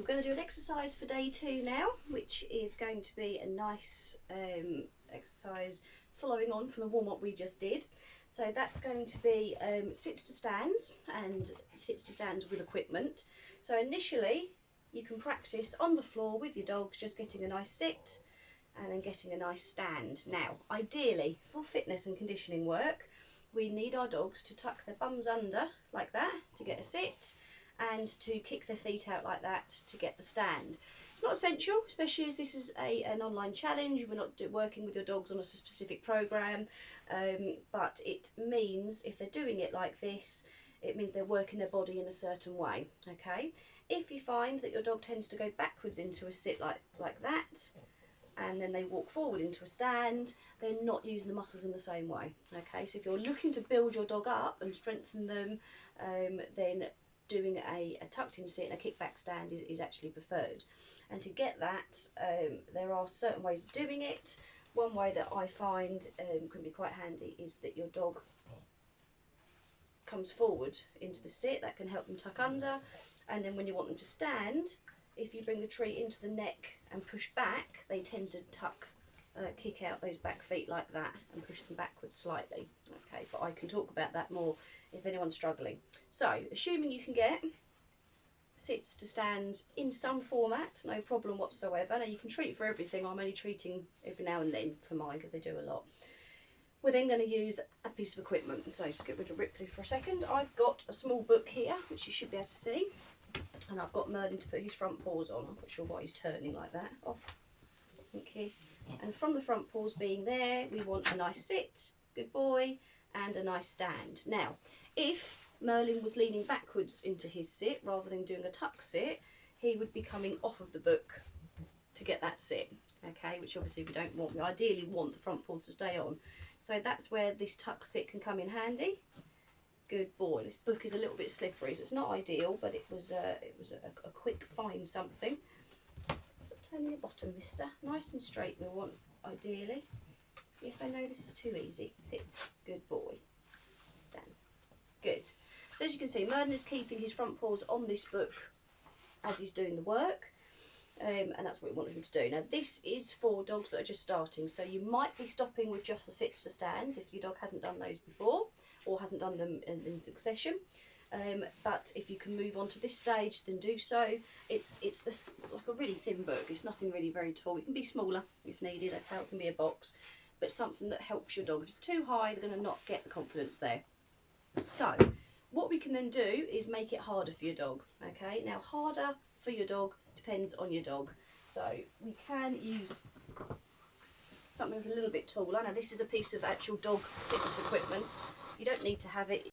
going to do an exercise for day 2 now, which is going to be a nice exercise following on from the warm-up we just did. So that's going to be sits to stands, and sits to stands with equipment. So initially you can practice on the floor with your dogs, just getting a nice sit and then getting a nice stand. Now ideally for fitness and conditioning work, we need our dogs to tuck their bums under like that to get a sit, and to kick their feet out like that to get the stand. It's not essential, especially as this is an online challenge. We're not working with your dogs on a specific program, but it means if they're doing it like this, it means they're working their body in a certain way. Okay, if you find that your dog tends to go backwards into a sit like that, and then they walk forward into a stand, they're not using the muscles in the same way. Okay, so if you're looking to build your dog up and strengthen them, then doing a tucked in sit and a kickback stand is actually preferred. And to get that, there are certain ways of doing it. One way that I find can be quite handy is that your dog comes forward into the sit. That can help them tuck under, and then when you want them to stand, if you bring the treat into the neck and push back, they tend to kick out those back feet like that and push them backwards slightly. Okay, but I can talk about that more if anyone's struggling. So, assuming you can get sits to stands in some format, no problem whatsoever. Now you can treat for everything. I'm only treating every now and then for mine because they do a lot. We're then going to use a piece of equipment. So just get rid of Ripley for a second. I've got a small book here, which you should be able to see. And I've got Merlin to put his front paws on. I'm not sure why he's turning like that. Off. Thank you. And from the front paws being there, we want a nice sit, good boy, and a nice stand. Now, if Merlin was leaning backwards into his sit rather than doing a tuck sit, he would be coming off of the book to get that sit. Okay, which obviously we don't want. We ideally want the front paws to stay on. So that's where this tuck sit can come in handy. Good boy. This book is a little bit slippery, so it's not ideal, but it was a quick find something. So turn your bottom, mister. Nice and straight we want, ideally. Yes, I know this is too easy. Sit. Good boy. Stand. Good. So as you can see, Merlin is keeping his front paws on this book as he's doing the work. And that's what we wanted him to do. Now this is for dogs that are just starting, so you might be stopping with just the sits to stands if your dog hasn't done those before or hasn't done them in succession. But if you can move on to this stage, then do so. It's like a really thin book. It's nothing really very tall. It can be smaller if needed. Okay, it can be a box, but something that helps your dog. If it's too high, they're going to not get the confidence there. So what we can then do is make it harder for your dog. Okay, now harder for your dog depends on your dog. So we can use something that's a little bit taller. Now this is a piece of actual dog fitness equipment. You don't need to have it